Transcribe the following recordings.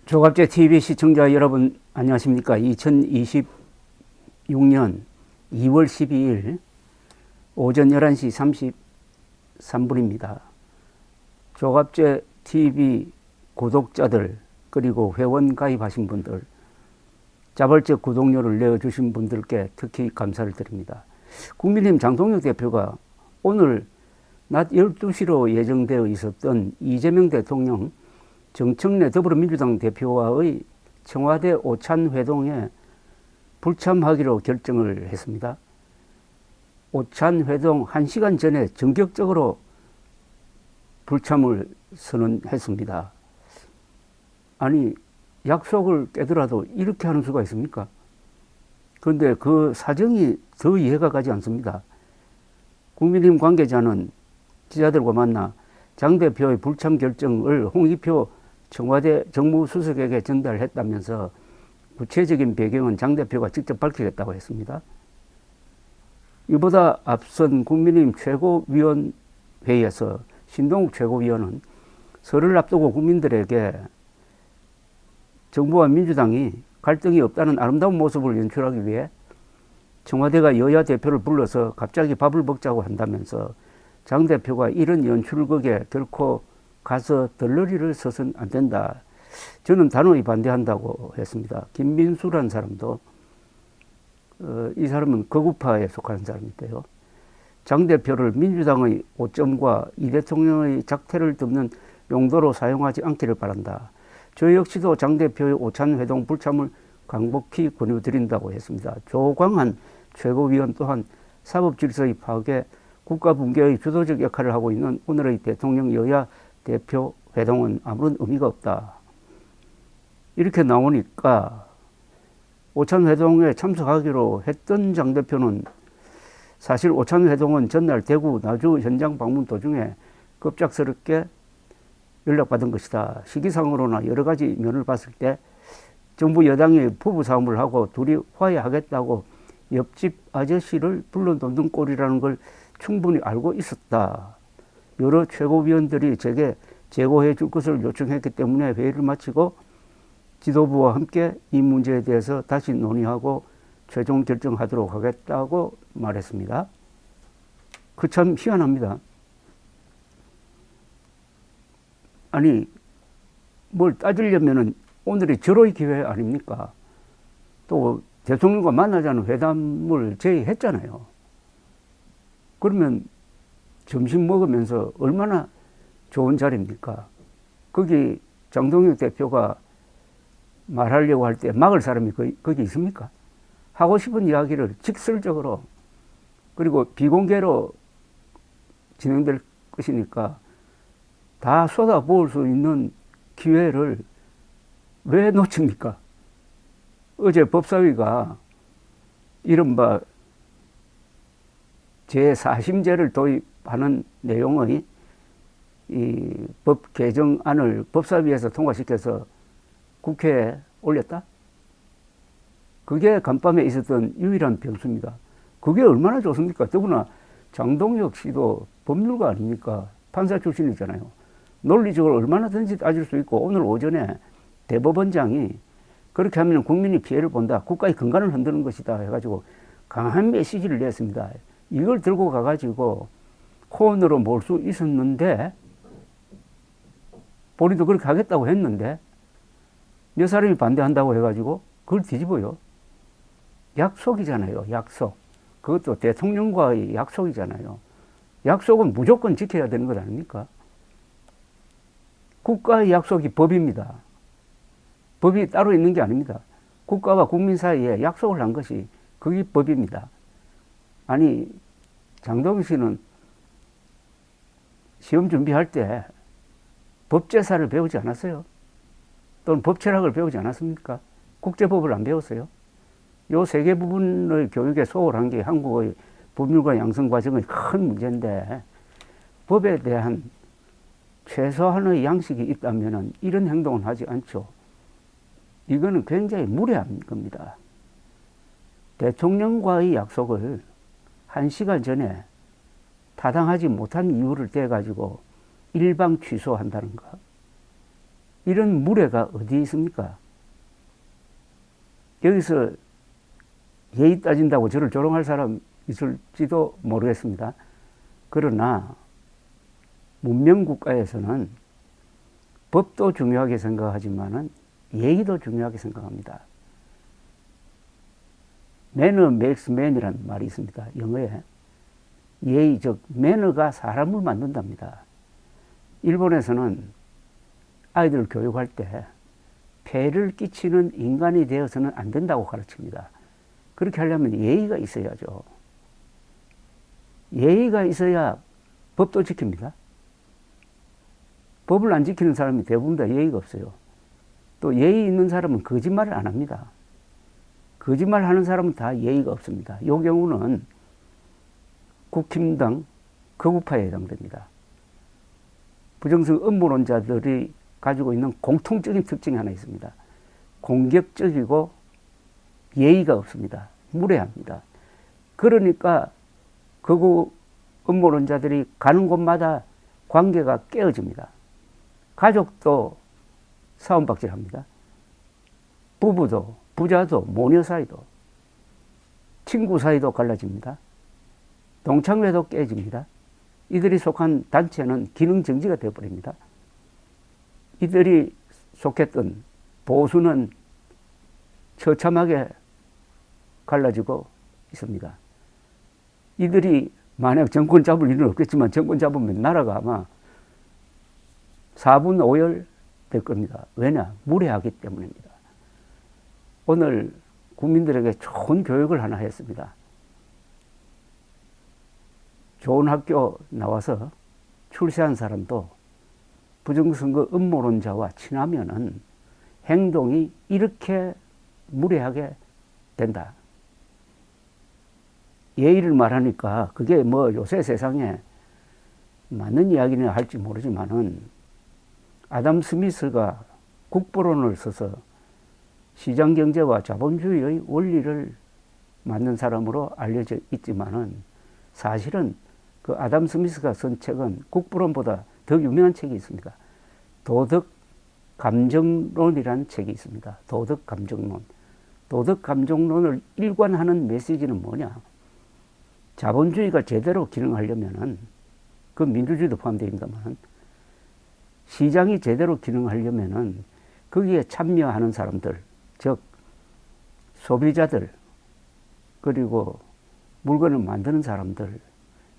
조갑제 TV 시청자 여러분 안녕하십니까. 2026년 2월 12일 오전 11시 33분입니다. 조갑제 TV 구독자들 그리고 회원 가입하신 분들 자발적 구독료를 내어주신 분들께 특히 감사를 드립니다. 국민의힘 장동혁 대표가 오늘 낮 12시로 예정되어 있었던 이재명 대통령 정청래 더불어민주당 대표와의 청와대 오찬회동에 불참하기로 결정을 했습니다. 오찬회동 1시간 전에 전격적으로 불참을 선언했습니다. 아니, 약속을 깨더라도 이렇게 하는 수가 있습니까? 그런데 그 사정이 더 이해가 가지 않습니다. 국민의힘 관계자는 기자들과 만나 장 대표의 불참 결정을 홍익표 청와대 정무수석에게 전달했다면서 구체적인 배경은 장 대표가 직접 밝히겠다고 했습니다. 이보다 앞선 국민의힘 최고위원회의에서 신동욱 최고위원은 설을 앞두고 국민들에게 정부와 민주당이 갈등이 없다는 아름다운 모습을 연출하기 위해 청와대가 여야 대표를 불러서 갑자기 밥을 먹자고 한다면서 장 대표가 이런 연출극에 결코 가서 덜러리를 서선 안 된다. 저는 단호히 반대한다고 했습니다. 김민수라는 사람도 이 사람은 거구파에 속하는 사람인데요. 장 대표를 민주당의 오점과 이 대통령의 작태를 덮는 용도로 사용하지 않기를 바란다. 저 역시도 장 대표의 오찬회동 불참을 강력히 권유드린다고 했습니다. 조광한 최고위원 또한 사법질서의 파괴, 국가붕괴의 주도적 역할을 하고 있는 오늘의 대통령 여야 대표 회동은 아무런 의미가 없다. 이렇게 나오니까 오찬회동에 참석하기로 했던 장 대표는 사실 오찬회동은 전날 대구 나주 현장 방문 도중에 급작스럽게 연락받은 것이다. 시기상으로나 여러 가지 면을 봤을 때 정부 여당이 부부싸움을 하고 둘이 화해하겠다고 옆집 아저씨를 불러놓는 꼴이라는 걸 충분히 알고 있었다. 여러 최고위원들이 제게 제고해 줄 것을 요청했기 때문에 회의를 마치고 지도부와 함께 이 문제에 대해서 다시 논의하고 최종 결정하도록 하겠다고 말했습니다. 그 참 희한합니다. 아니, 뭘 따지려면은 오늘이 절호의 기회 아닙니까? 또 대통령과 만나자는 회담을 제의했잖아요. 그러면 점심 먹으면서 얼마나 좋은 자리입니까? 거기 장동혁 대표가 말하려고 할 때 막을 사람이 거기 있습니까? 하고 싶은 이야기를 직설적으로 그리고 비공개로 진행될 것이니까 다 쏟아부을 수 있는 기회를 왜 놓칩니까? 어제 법사위가 이른바 제4심제를 도입하는 내용의 이 법 개정안을 법사위에서 통과시켜서 국회에 올렸다? 그게 간밤에 있었던 유일한 변수입니다. 그게 얼마나 좋습니까? 더구나 장동혁 씨도 법률가 아닙니까? 판사 출신이잖아요. 논리적으로 얼마나든지 따질 수 있고 오늘 오전에 대법원장이 그렇게 하면 국민이 피해를 본다. 국가의 근간을 흔드는 것이다 해가지고 강한 메시지를 냈습니다. 이걸 들고 가가지고 코너로 몰 수 있었는데 본인도 그렇게 하겠다고 했는데 몇 사람이 반대한다고 해가지고 그걸 뒤집어요. 약속이잖아요. 약속. 그것도 대통령과의 약속이잖아요. 약속은 무조건 지켜야 되는 것 아닙니까? 국가의 약속이 법입니다. 법이 따로 있는 게 아닙니다. 국가와 국민 사이에 약속을 한 것이 그게 법입니다. 아니, 장동혁 씨는 시험 준비할 때 법제사를 배우지 않았어요? 또는 법철학을 배우지 않았습니까? 국제법을 안 배웠어요? 요 세 개 부분의 교육에 소홀한 게 한국의 법률가 양성 과정의 큰 문제인데 법에 대한 최소한의 양식이 있다면 이런 행동은 하지 않죠. 이거는 굉장히 무례한 겁니다. 대통령과의 약속을 1시간 전에 타당하지 못한 이유를 대가지고 일방 취소한다는 것. 이런 무례가 어디 있습니까? 여기서 예의 따진다고 저를 조롱할 사람 있을지도 모르겠습니다. 그러나 문명국가에서는 법도 중요하게 생각하지만은 예의도 중요하게 생각합니다. 매너 makes man이라는 말이 있습니다. 영어에. 예의, 즉 매너가 사람을 만든답니다. 일본에서는 아이들 교육할 때 폐를 끼치는 인간이 되어서는 안 된다고 가르칩니다. 그렇게 하려면 예의가 있어야죠. 예의가 있어야 법도 지킵니다. 법을 안 지키는 사람이 대부분 다 예의가 없어요. 또 예의 있는 사람은 거짓말을 안 합니다. 거짓말 하는 사람은 다 예의가 없습니다. 이 경우는 국힘당 극우파에 해당됩니다. 부정성 음모론자들이 가지고 있는 공통적인 특징이 하나 있습니다. 공격적이고 예의가 없습니다. 무례합니다. 그러니까 극우 음모론자들이 가는 곳마다 관계가 깨어집니다. 가족도 싸움박질합니다. 부부도, 부자도, 모녀 사이도, 친구 사이도 갈라집니다. 동창회도 깨집니다. 이들이 속한 단체는 기능정지가 되어버립니다. 이들이 속했던 보수는 처참하게 갈라지고 있습니다. 이들이 만약 정권 잡을 일은 없겠지만 정권 잡으면 나라가 아마 4분 5열 될 겁니다. 왜냐? 무례하기 때문입니다. 오늘 국민들에게 좋은 교육을 하나 했습니다. 좋은 학교 나와서 출세한 사람도 부정선거 음모론자와 친하면은 행동이 이렇게 무례하게 된다. 예의를 말하니까 그게 뭐 요새 세상에 맞는 이야기는 할지 모르지만은 아담 스미스가 국보론을 써서 시장경제와 자본주의의 원리를 만든 사람으로 알려져 있지만은 사실은 그 아담 스미스가 쓴 책은 국보론보다 더 유명한 책이 있습니다. 도덕 감정론이라는 책이 있습니다. 도덕 감정론. 도덕 감정론을 일관하는 메시지는 뭐냐? 자본주의가 제대로 기능하려면은, 그 민주주의도 포함되어 있습니다만, 시장이 제대로 기능하려면은 거기에 참여하는 사람들, 즉 소비자들, 그리고 물건을 만드는 사람들,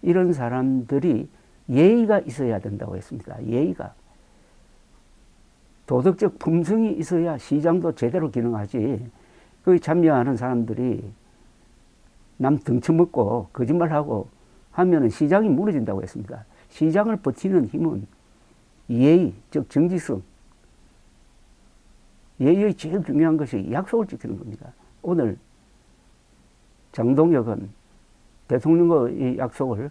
이런 사람들이 예의가 있어야 된다고 했습니다. 예의가. 도덕적 품성이 있어야 시장도 제대로 기능하지. 거기 참여하는 사람들이 남 등쳐먹고 거짓말하고 하면은 시장이 무너진다고 했습니다. 시장을 버티는 힘은 예의, 즉 정직성. 예의의 제일 중요한 것이 약속을 지키는 겁니다. 오늘 장동혁은 대통령과의 약속을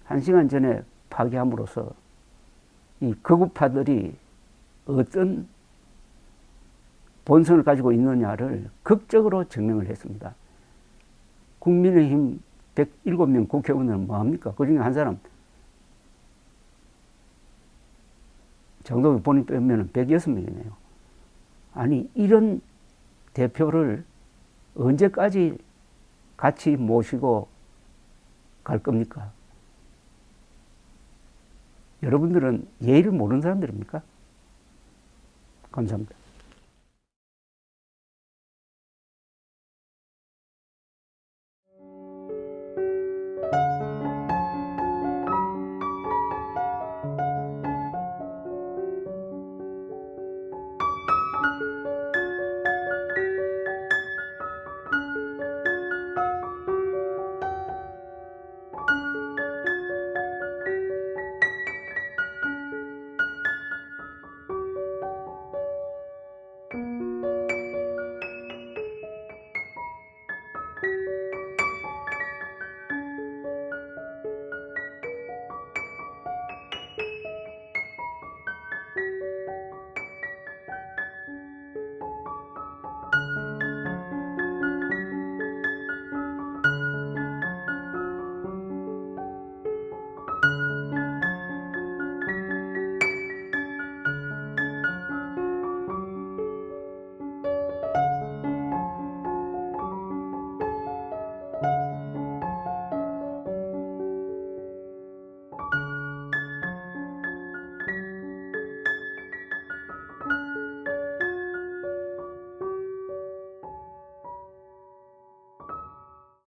1시간 전에 파기함으로써 이 극우파들이 어떤 본성을 가지고 있느냐를 극적으로 증명을 했습니다. 국민의힘 107명 국회의원은 뭐합니까? 그 중에 한 사람, 장동혁 본인 빼면 106명이네요. 아니, 이런 대표를 언제까지 같이 모시고 갈 겁니까? 여러분들은 예의를 모르는 사람들입니까? 감사합니다.